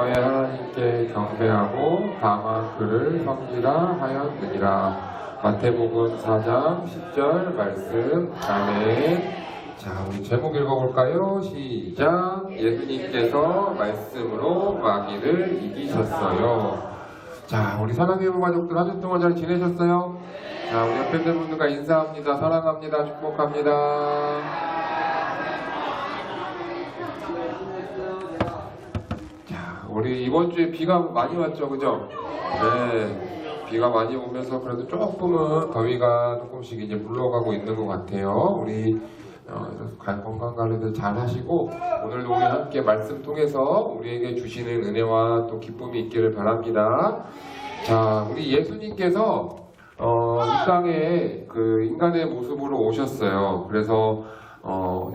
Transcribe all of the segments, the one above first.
너의 하나님께 경배하고 다만 그를 섬기라 하였느니라. 마태복음 4장 10절 말씀. 아멘. 자, 우리 제목 읽어볼까요? 시작. 예수님께서 말씀으로 마귀를 이기셨어요. 자, 우리 사랑의 가족들 한 주 동안 잘 지내셨어요? 자, 우리 옆에 있는 분들과 인사합니다. 사랑합니다. 축복합니다. 자, 우리 이번 주에 비가 많이 왔죠, 그죠? 네. 비가 많이 오면서 그래도 조금은 더위가 조금씩 이제 물러가고 있는 것 같아요. 우리 건강 관리들 잘 하시고 오늘도 우리 함께 말씀 통해서 우리에게 주시는 은혜와 또 기쁨이 있기를 바랍니다. 자, 우리 예수님께서 이 땅에 그 인간의 모습으로 오셨어요. 그래서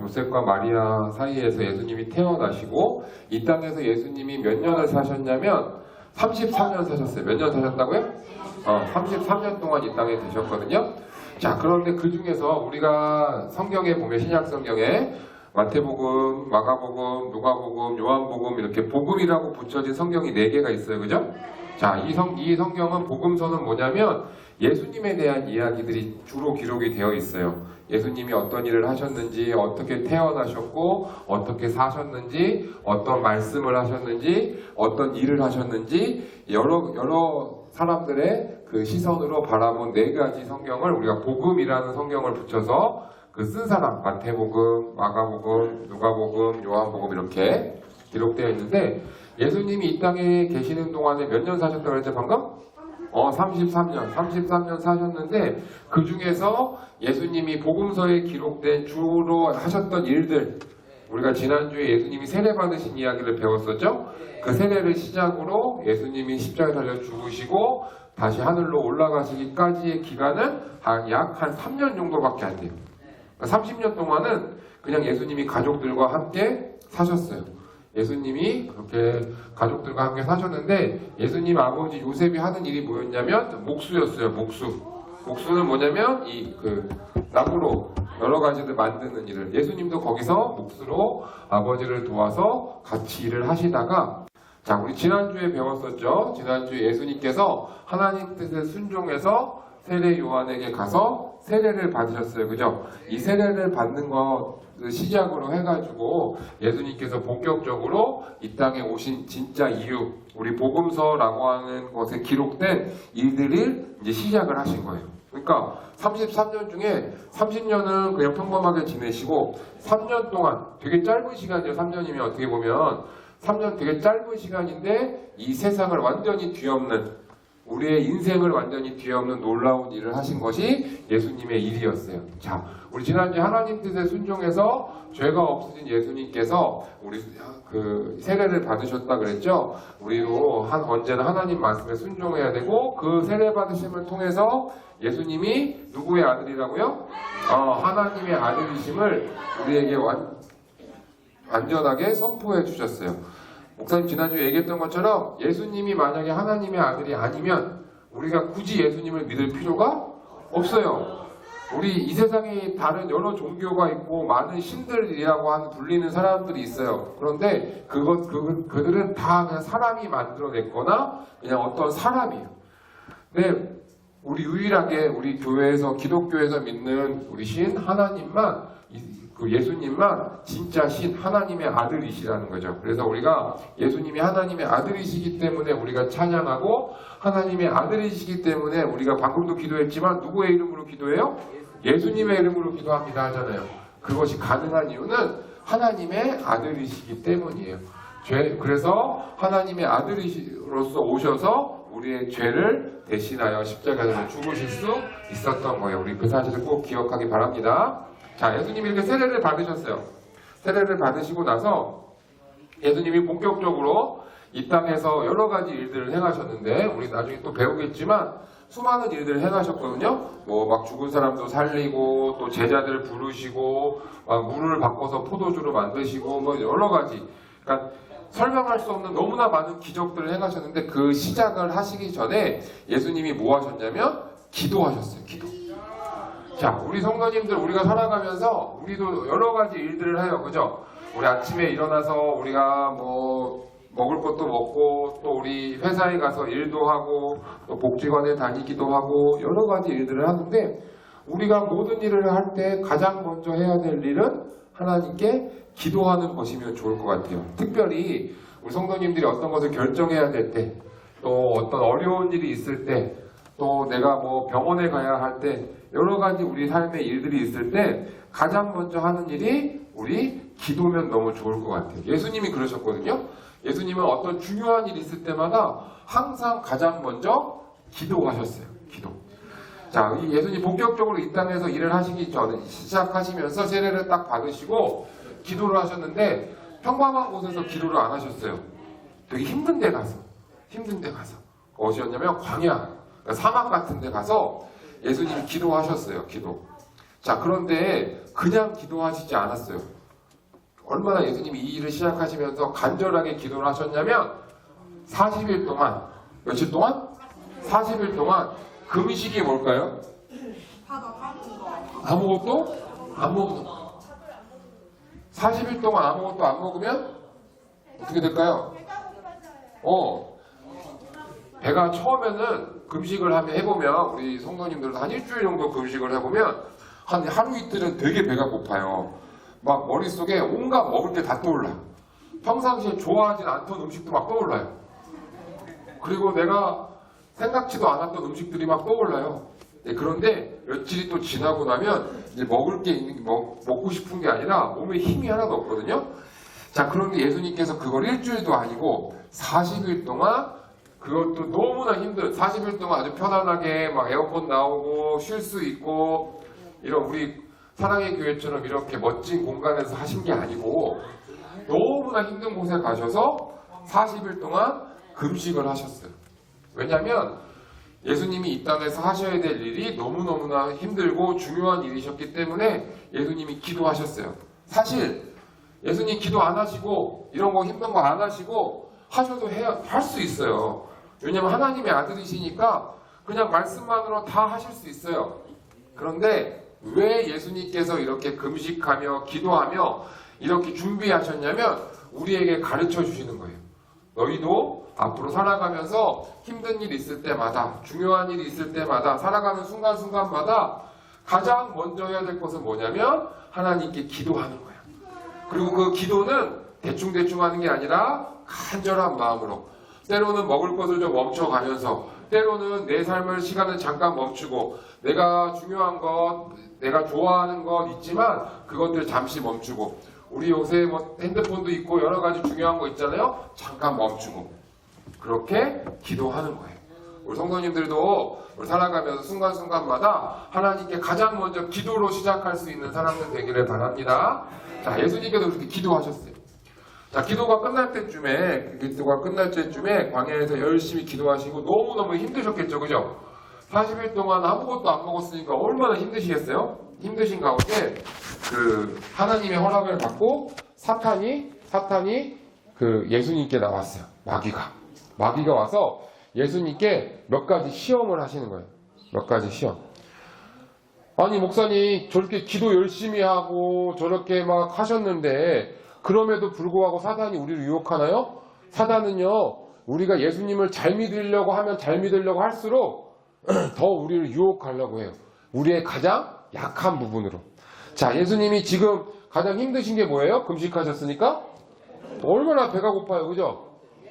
요셉과 마리아 사이에서 예수님이 태어나시고 이 땅에서 예수님이 몇 년을 사셨냐면 33년 사셨어요. 몇 년 사셨다고요? 33년 동안 이 땅에 계셨거든요. 자, 그런데 그 중에서 우리가 성경에 보면 신약 성경에 마태복음, 마가복음, 누가복음, 요한복음 이렇게 복음이라고 붙여진 성경이 4개가 있어요. 그죠? 자, 이 성경은 복음서는 뭐냐면 예수님에 대한 이야기들이 주로 기록이 되어 있어요. 예수님이 어떤 일을 하셨는지, 어떻게 태어나셨고, 어떻게 사셨는지, 어떤 말씀을 하셨는지, 어떤 일을 하셨는지, 여러 사람들의 그 시선으로 바라본 4가지 성경을 우리가 복음이라는 성경을 붙여서 그 쓴 사람, 마태복음, 마가복음, 누가복음, 요한복음 이렇게 기록되어 있는데 예수님이 이 땅에 계시는 동안에 몇 년 사셨다고 그랬죠 방금? 33년 사셨는데 그 중에서 예수님이 복음서에 기록된 주로 하셨던 일들, 우리가 지난주에 예수님이 세례 받으신 이야기를 배웠었죠? 그 세례를 시작으로 예수님이 십자가에 달려 죽으시고 다시 하늘로 올라가시기까지의 기간은 약 한 3년 정도밖에 안 돼요. 30년 동안은 그냥 예수님이 가족들과 함께 사셨어요. 예수님이 그렇게 가족들과 함께 사셨는데 예수님 아버지 요셉이 하는 일이 뭐였냐면 목수였어요. 목수는 뭐냐면 나무로 여러 가지를 만드는 일을, 예수님도 거기서 목수로 아버지를 도와서 같이 일을 하시다가, 자, 우리 지난주에 배웠었죠. 지난주에 예수님께서 하나님 뜻에 순종해서 세례 요한에게 가서 세례를 받으셨어요. 그죠? 이 세례를 받는 거 시작으로 해가지고 예수님께서 본격적으로 이 땅에 오신 진짜 이유, 우리 복음서라고 하는 것에 기록된 일들을 이제 시작을 하신 거예요. 그러니까 33년 중에 30년은 그냥 평범하게 지내시고 3년 동안, 되게 짧은 시간이에요. 3년이면 어떻게 보면 3년 되게 짧은 시간인데 이 세상을 완전히 뒤엎는, 우리의 인생을 완전히 뒤엎는 놀라운 일을 하신 것이 예수님의 일이었어요. 자, 우리 지난주에 하나님 뜻에 순종해서 죄가 없으신 예수님께서 우리 그 세례를 받으셨다 그랬죠. 우리도 언제나 하나님 말씀에 순종해야 되고 그 세례 받으심을 통해서 예수님이 누구의 아들이라고요? 하나님의 아들이심을 우리에게 완전하게 선포해 주셨어요. 목사님 지난주에 얘기했던 것처럼 예수님이 만약에 하나님의 아들이 아니면 우리가 굳이 예수님을 믿을 필요가 없어요. 우리 이 세상에 다른 여러 종교가 있고 많은 신들이라고 불리는 사람들이 있어요. 그런데 그들은 다 그냥 사람이 만들어냈거나 그냥 어떤 사람이에요. 근데 우리 유일하게 우리 교회에서, 기독교에서 믿는 우리 신 하나님만, 그 예수님만 진짜 신 하나님의 아들이시라는 거죠. 그래서 우리가 예수님이 하나님의 아들이시기 때문에 우리가 찬양하고, 하나님의 아들이시기 때문에 우리가 방금도 기도했지만 누구의 이름으로 기도해요? 예수님의 이름으로 기도합니다 하잖아요. 그것이 가능한 이유는 하나님의 아들이시기 때문이에요. 그래서 하나님의 아들로서 오셔서 우리의 죄를 대신하여 십자가에서 죽으실 수 있었던 거예요. 우리 그 사실을 꼭 기억하기 바랍니다. 자, 예수님이 이렇게 세례를 받으셨어요. 세례를 받으시고 나서 예수님이 본격적으로 이 땅에서 여러 가지 일들을 행하셨는데, 우리 나중에 또 배우겠지만 수많은 일들을 행하셨거든요. 막 죽은 사람도 살리고, 또 제자들을 부르시고, 막 물을 바꿔서 포도주로 만드시고, 여러 가지. 그러니까 설명할 수 없는 너무나 많은 기적들을 행하셨는데, 그 시작을 하시기 전에 예수님이 뭐 하셨냐면 기도하셨어요. 기도. 자, 우리 성도님들, 우리가 살아가면서 우리도 여러 가지 일들을 해요. 그죠? 우리 아침에 일어나서 우리가 먹을 것도 먹고 또 우리 회사에 가서 일도 하고 또 복지관에 다니기도 하고 여러 가지 일들을 하는데 우리가 모든 일을 할 때 가장 먼저 해야 될 일은 하나님께 기도하는 것이면 좋을 것 같아요. 특별히 우리 성도님들이 어떤 것을 결정해야 될 때, 또 어떤 어려운 일이 있을 때, 또 내가 뭐 병원에 가야 할 때, 여러 가지 우리 삶의 일들이 있을 때 가장 먼저 하는 일이 우리 기도면 너무 좋을 것 같아요. 예수님이 그러셨거든요. 예수님은 어떤 중요한 일이 있을 때마다 항상 가장 먼저 기도하셨어요. 기도. 자, 이 예수님 본격적으로 이 땅에서 일을 하시기 전에 시작하시면서 세례를 딱 받으시고 기도를 하셨는데 평범한 곳에서 기도를 안 하셨어요. 되게 힘든 데 가서 어디였냐면 광야, 그러니까 사막 같은 데 가서 예수님이 기도하셨어요. 기도. 자, 그런데 그냥 기도하시지 않았어요. 얼마나 예수님이 이 일을 시작하시면서 간절하게 기도를 하셨냐면 40일 동안, 며칠 동안? 40일 동안 금식이 뭘까요? 아무것도 안 먹는 거. 40일 동안 아무것도 안 먹으면 어떻게 될까요? 배가 처음에는 금식을 해보면 우리 성도님들도 한 일주일 정도 금식을 해보면 한 하루 이틀은 되게 배가 고파요. 막 머릿속에 온갖 먹을 게 다 떠올라. 평상시에 좋아하진 않던 음식도 막 떠올라요. 그리고 내가 생각지도 않았던 음식들이 막 떠올라요. 네, 그런데 며칠이 또 지나고 나면 이제 먹을 게 먹고 싶은 게 아니라 몸에 힘이 하나도 없거든요. 자, 그런데 예수님께서 그걸 일주일도 아니고 40일 동안 그것도 너무나 힘든 40일 동안 아주 편안하게 막 에어컨 나오고 쉴 수 있고 이런 우리 사랑의 교회처럼 이렇게 멋진 공간에서 하신 게 아니고 너무나 힘든 곳에 가셔서 40일 동안 금식을 하셨어요. 왜냐하면 예수님이 이 땅에서 하셔야 될 일이 너무너무나 힘들고 중요한 일이셨기 때문에 예수님이 기도하셨어요. 사실 예수님 기도 안 하시고 이런 거 힘든 거 안 하시고 하셔도 할 수 있어요. 왜냐하면 하나님의 아들이시니까 그냥 말씀만으로 다 하실 수 있어요. 그런데 왜 예수님께서 이렇게 금식하며 기도하며 이렇게 준비하셨냐면 우리에게 가르쳐 주시는 거예요. 너희도 앞으로 살아가면서 힘든 일이 있을 때마다 중요한 일이 있을 때마다 살아가는 순간순간마다 가장 먼저 해야 될 것은 뭐냐면 하나님께 기도하는 거예요. 그리고 그 기도는 대충대충 하는 게 아니라 간절한 마음으로 때로는 먹을 것을 좀 멈춰가면서 때로는 내 삶의 시간을 잠깐 멈추고 내가 중요한 것, 내가 좋아하는 것 있지만 그것들 잠시 멈추고 우리 요새 뭐 핸드폰도 있고 여러 가지 중요한 거 있잖아요. 잠깐 멈추고 그렇게 기도하는 거예요. 우리 성도님들도 우리 살아가면서 순간순간마다 하나님께 가장 먼저 기도로 시작할 수 있는 사람들 되기를 바랍니다. 자, 예수님께서 그렇게 기도하셨어요. 자, 기도가 끝날 때쯤에 광야에서 열심히 기도하시고 너무너무 힘드셨겠죠, 그죠? 40일 동안 아무것도 안 먹었으니까 얼마나 힘드시겠어요? 힘드신 가운데 하나님의 허락을 받고 사탄이 예수님께 나왔어요. 마귀가 와서 예수님께 몇 가지 시험을 하시는 거예요. 몇 가지 시험. 아니, 목사님 저렇게 기도 열심히 하고 저렇게 막 하셨는데 그럼에도 불구하고 사단이 우리를 유혹하나요? 사단은요, 우리가 예수님을 잘 믿으려고 하면 잘 믿으려고 할수록 더 우리를 유혹하려고 해요. 우리의 가장 약한 부분으로. 자, 예수님이 지금 가장 힘드신 게 뭐예요? 금식하셨으니까? 얼마나 배가 고파요, 그죠?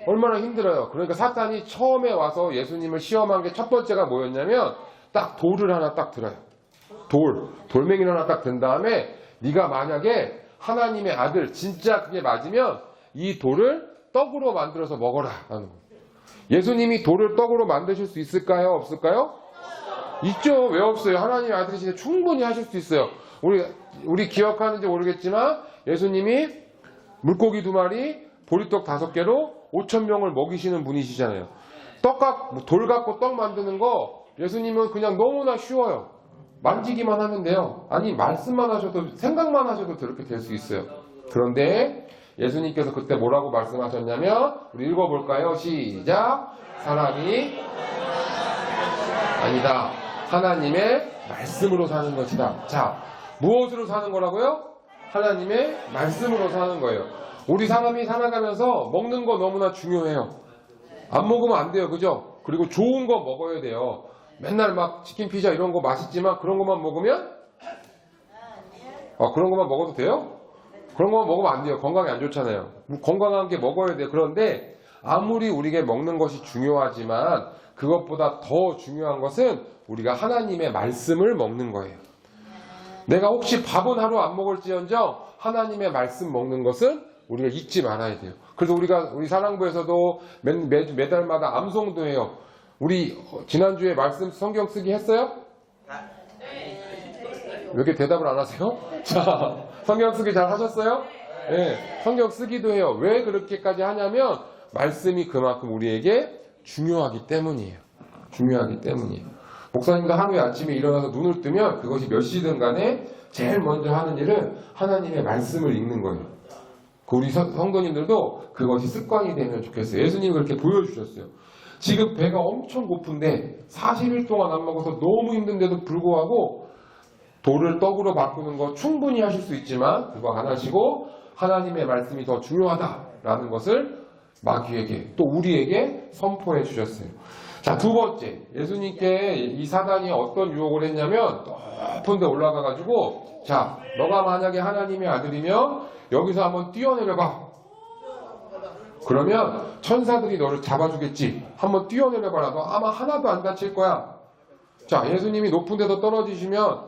얼마나 힘들어요. 그러니까 사탄이 처음에 와서 예수님을 시험한 게 첫 번째가 뭐였냐면 딱 돌을 하나 딱 들어요. 돌멩이를 하나 딱 든 다음에 네가 만약에 하나님의 아들 진짜 그게 맞으면 이 돌을 떡으로 만들어서 먹어라 하는 거예요. 예수님이 돌을 떡으로 만드실 수 있을까요? 없을까요? 있죠. 왜 없어요? 하나님의 아들이시니까 충분히 하실 수 있어요. 우리 기억하는지 모르겠지만 예수님이 물고기 2마리 보리떡 5개로 5,000명을 먹이시는 분이시잖아요. 돌 갖고 떡 만드는 거 예수님은 그냥 너무나 쉬워요. 만지기만 하면 돼요. 아니, 말씀만 하셔도, 생각만 하셔도 그렇게 될 수 있어요. 그런데 예수님께서 그때 뭐라고 말씀하셨냐면, 우리 읽어볼까요? 시작. 사람이 아니다. 하나님의 말씀으로 사는 것이다. 자, 무엇으로 사는 거라고요? 하나님의 말씀으로 사는 거예요. 우리 사람이 살아가면서 먹는 거 너무나 중요해요. 안 먹으면 안 돼요. 그죠? 그리고 좋은 거 먹어야 돼요. 맨날 막 치킨, 피자 이런 거 맛있지만 그런 것만 먹으면 그런 것만 먹어도 돼요? 그런 것만 먹으면 안 돼요. 건강에 안 좋잖아요. 건강한 게 먹어야 돼요. 그런데 아무리 우리에게 먹는 것이 중요하지만 그것보다 더 중요한 것은 우리가 하나님의 말씀을 먹는 거예요. 내가 혹시 밥은 하루 안 먹을지언정 하나님의 말씀 먹는 것은 우리가 잊지 말아야 돼요. 그래서 우리 사랑부에서도 매달마다 암송도 해요. 우리 지난주에 말씀 성경 쓰기 했어요? 왜 이렇게 대답을 안 하세요? 자, 성경 쓰기 잘 하셨어요? 네, 성경 쓰기도 해요. 왜 그렇게까지 하냐면 말씀이 그만큼 우리에게 중요하기 때문이에요. 중요하기 때문이에요. 목사님도 하루에 아침에 일어나서 눈을 뜨면 그것이 몇 시든 간에 제일 먼저 하는 일은 하나님의 말씀을 읽는 거예요. 우리 성도님들도 그것이 습관이 되면 좋겠어요. 예수님이 그렇게 보여주셨어요. 지금 배가 엄청 고픈데 40일 동안 안 먹어서 너무 힘든데도 불구하고 돌을 떡으로 바꾸는 거 충분히 하실 수 있지만 그거 안 하시고 하나님의 말씀이 더 중요하다라는 것을 마귀에게 또 우리에게 선포해 주셨어요. 자, 두 번째, 예수님께 이 사단이 어떤 유혹을 했냐면 높은 데 올라가 가지고 자, 너가 만약에 하나님의 아들이면 여기서 한번 뛰어내려봐. 그러면 천사들이 너를 잡아주겠지. 한번 뛰어내려봐라. 너 아마 하나도 안 다칠 거야. 자, 예수님이 높은 데서 떨어지시면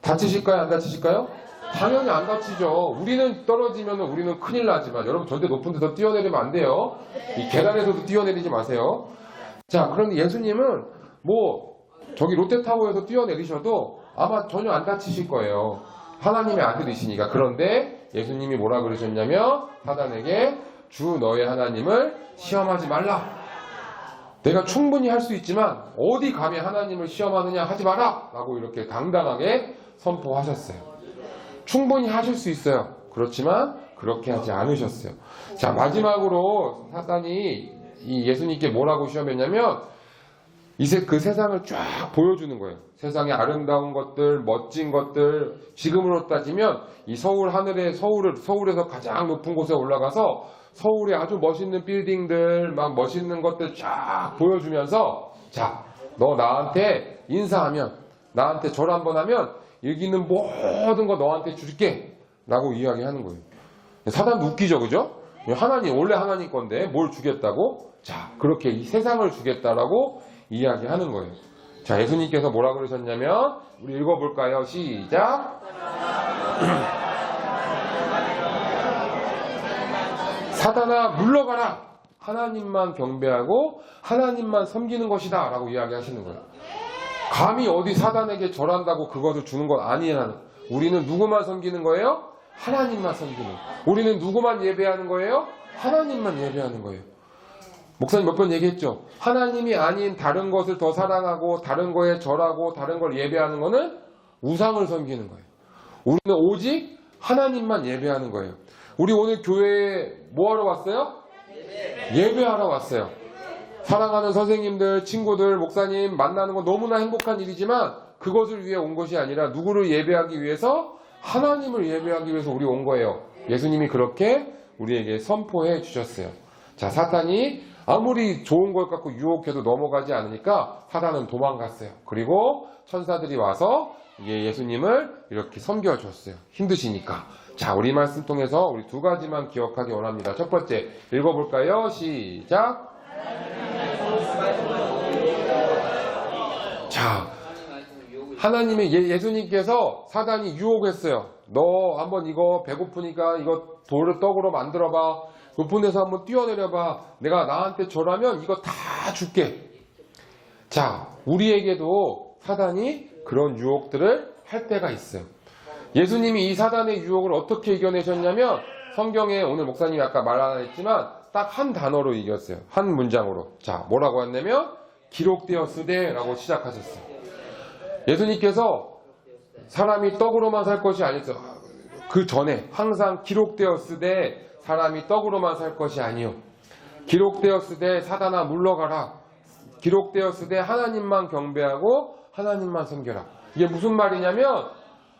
다치실까요? 안 다치실까요? 당연히 안 다치죠. 우리는 떨어지면 우리는 큰일 나지만 여러분 절대 높은 데서 뛰어내리면 안 돼요. 이 계단에서도 뛰어내리지 마세요. 자, 그런데 예수님은 저기 롯데타워에서 뛰어내리셔도 아마 전혀 안 다치실 거예요. 하나님의 아들이시니까. 그런데 예수님이 뭐라 그러셨냐면 사단에게 주 너의 하나님을 시험하지 말라. 내가 충분히 할 수 있지만 어디 감히 하나님을 시험하느냐 하지 마라 라고 이렇게 당당하게 선포하셨어요. 충분히 하실 수 있어요. 그렇지만 그렇게 하지 않으셨어요. 자, 마지막으로 사단이 이 예수님께 뭐라고 시험했냐면 그 세상을 쫙 보여주는 거예요. 세상의 아름다운 것들, 멋진 것들, 지금으로 따지면 이 서울에서 가장 높은 곳에 올라가서 서울의 아주 멋있는 빌딩들, 막 멋있는 것들 쫙 보여주면서 자, 너 나한테 인사하면, 나한테 절 한번 하면 여기 있는 모든 거 너한테 줄게 라고 이야기하는 거예요. 사단도 웃기죠, 그죠? 원래 하나님 건데 뭘 주겠다고? 자, 그렇게 이 세상을 주겠다라고 이야기하는 거예요. 자, 예수님께서 뭐라 그러셨냐면 우리 읽어볼까요? 시작. 사단아 물러가라. 하나님만 경배하고 하나님만 섬기는 것이다 라고 이야기하시는 거예요. 감히 어디 사단에게 절한다고 그것을 주는 건 아니에요. 우리는 누구만 섬기는 거예요? 하나님만 섬기는. 우리는 누구만 예배하는 거예요? 하나님만 예배하는 거예요. 목사님 몇 번 얘기했죠. 하나님이 아닌 다른 것을 더 사랑하고 다른 거에 절하고 다른 걸 예배하는 거는 우상을 섬기는 거예요. 우리는 오직 하나님만 예배하는 거예요. 우리 오늘 교회에 뭐 하러 왔어요? 예배하러 왔어요. 사랑하는 선생님들, 친구들, 목사님 만나는 건 너무나 행복한 일이지만 그것을 위해 온 것이 아니라 누구를 예배하기 위해서? 하나님을 예배하기 위해서 우리 온 거예요. 예수님이 그렇게 우리에게 선포해 주셨어요. 자, 사탄이 아무리 좋은 걸 갖고 유혹해도 넘어가지 않으니까 사단은 도망갔어요. 그리고 천사들이 와서 예수님을 이렇게 섬겨줬어요. 힘드시니까. 자, 우리 말씀 통해서 우리 두 가지만 기억하기 원합니다. 첫 번째, 읽어볼까요? 시작. 자, 하나님의 예수님께서 사단이 유혹했어요. 너 한번 이거 배고프니까 이거 돌을 떡으로 만들어봐. 높은 데서 한번 뛰어내려봐. 내가 나한테 절하면 이거 다 줄게. 자, 우리에게도 사단이 그런 유혹들을 할 때가 있어요. 예수님이 이 사단의 유혹을 어떻게 이겨내셨냐면 성경에 오늘 목사님이 아까 말 안 했지만 딱 한 단어로 이겼어요. 한 문장으로. 자, 뭐라고 했냐면 기록되었으되 라고 시작하셨어요. 예수님께서 사람이 떡으로만 살 것이 아니죠. 그 전에 항상 기록되었으되 사람이 떡으로만 살 것이 아니요. 기록되었으되 사단아 물러가라. 기록되었으되 하나님만 경배하고 하나님만 섬겨라. 이게 무슨 말이냐면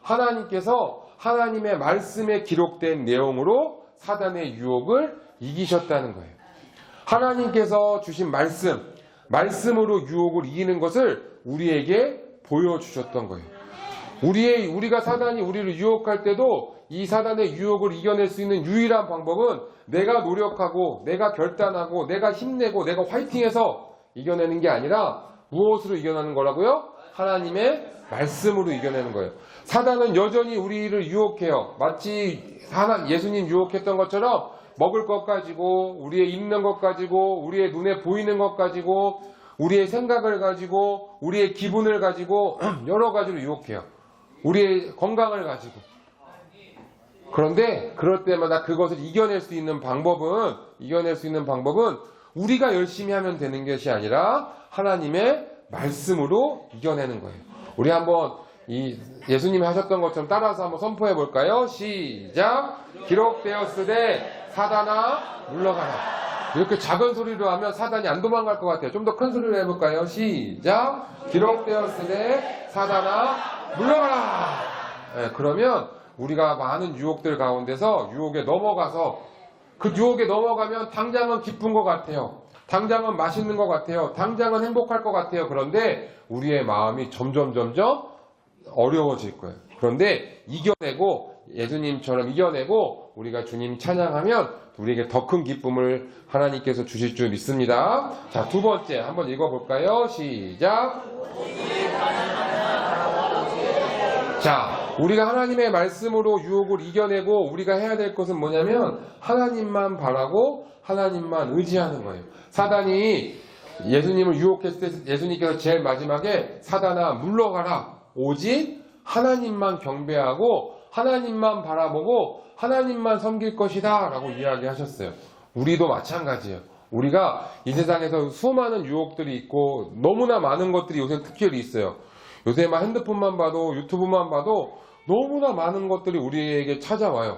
하나님께서 하나님의 말씀에 기록된 내용으로 사단의 유혹을 이기셨다는 거예요. 하나님께서 주신 말씀으로 유혹을 이기는 것을 우리에게 보여주셨던 거예요. 우리가 사단이 우리를 유혹할 때도 이 사단의 유혹을 이겨낼 수 있는 유일한 방법은 내가 노력하고 내가 결단하고 내가 힘내고 내가 화이팅해서 이겨내는 게 아니라 무엇으로 이겨내는 거라고요? 하나님의 말씀으로 이겨내는 거예요. 사단은 여전히 우리를 유혹해요. 마치 예수님 유혹했던 것처럼 먹을 것 가지고, 우리의 입는 것 가지고, 우리의 눈에 보이는 것 가지고, 우리의 생각을 가지고, 우리의 기분을 가지고 여러 가지로 유혹해요. 우리의 건강을 가지고. 그런데 그럴 때마다 그것을 이겨낼 수 있는 방법은 우리가 열심히 하면 되는 것이 아니라 하나님의 말씀으로 이겨내는 거예요. 우리 한번 이 예수님이 하셨던 것처럼 따라서 한번 선포해 볼까요? 시작! 기록되었으되 사단아 물러가라. 이렇게 작은 소리로 하면 사단이 안 도망갈 것 같아요. 좀 더 큰 소리로 해볼까요? 시작! 기록되었으되 사단아 물러가라. 네, 그러면 우리가 많은 유혹들 가운데서 유혹에 넘어가서 그 유혹에 넘어가면 당장은 기쁜 것 같아요. 당장은 맛있는 것 같아요. 당장은 행복할 것 같아요. 그런데 우리의 마음이 점점 어려워질 거예요. 그런데 예수님처럼 이겨내고 우리가 주님 찬양하면 우리에게 더 큰 기쁨을 하나님께서 주실 줄 믿습니다. 자, 두 번째 한번 읽어볼까요? 시작! 자, 우리가 하나님의 말씀으로 유혹을 이겨내고 우리가 해야 될 것은 뭐냐면 하나님만 바라고 하나님만 의지하는 거예요. 사단이 예수님을 유혹했을 때 예수님께서 제일 마지막에 사단아 물러가라. 오직 하나님만 경배하고 하나님만 바라보고 하나님만 섬길 것이다 라고 이야기하셨어요. 우리도 마찬가지예요. 우리가 이 세상에서 수많은 유혹들이 있고 너무나 많은 것들이 요새 특별히 있어요. 요새 막 핸드폰만 봐도 유튜브만 봐도 너무나 많은 것들이 우리에게 찾아와요.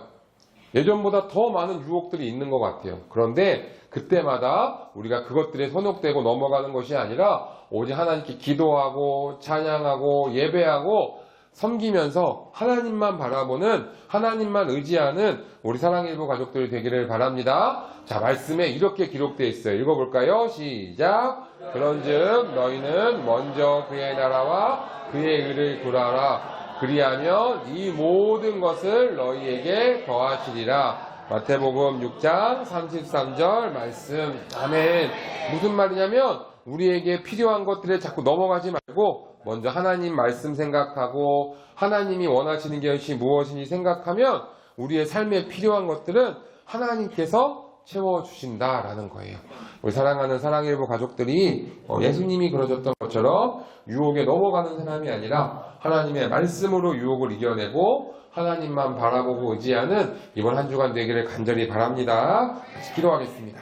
예전보다 더 많은 유혹들이 있는 것 같아요. 그런데 그때마다 우리가 그것들에 선혹되고 넘어가는 것이 아니라 오직 하나님께 기도하고 찬양하고 예배하고 섬기면서 하나님만 바라보는 하나님만 의지하는 우리 사랑일부 가족들이 되기를 바랍니다. 자, 말씀에 이렇게 기록되어 있어요. 읽어볼까요? 시작! 그런즉 너희는 먼저 그의 나라와 그의 의를 구하라. 그리하면 이 모든 것을 너희에게 더하시리라. 마태복음 6장 33절 말씀. 아멘. 무슨 말이냐면 우리에게 필요한 것들에 자꾸 넘어가지 말고 먼저 하나님 말씀 생각하고 하나님이 원하시는 것이 무엇인지 생각하면 우리의 삶에 필요한 것들은 하나님께서 채워주신다라는 거예요. 우리 사랑하는 사랑일부 가족들이 예수님이 그러셨던 것처럼 유혹에 넘어가는 사람이 아니라 하나님의 말씀으로 유혹을 이겨내고 하나님만 바라보고 의지하는 이번 한 주간 되기를 간절히 바랍니다. 같이 기도하겠습니다.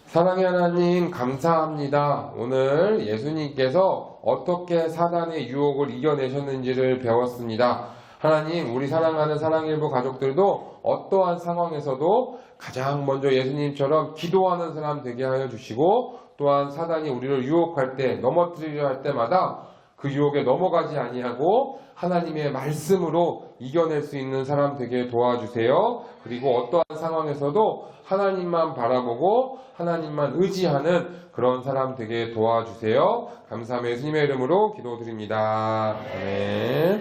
사랑의 하나님 감사합니다. 오늘 예수님께서 어떻게 사단의 유혹을 이겨내셨는지를 배웠습니다. 하나님, 우리 사랑하는 사랑일부 가족들도 어떠한 상황에서도 가장 먼저 예수님처럼 기도하는 사람 되게 하여 주시고 또한 사단이 우리를 유혹할 때 넘어뜨리려 할 때마다 그 유혹에 넘어가지 아니하고 하나님의 말씀으로 이겨낼 수 있는 사람 되게 도와주세요. 그리고 어떠한 상황에서도 하나님만 바라보고 하나님만 의지하는 그런 사람 되게 도와주세요. 감사하며 예수님의 이름으로 기도드립니다. 아멘.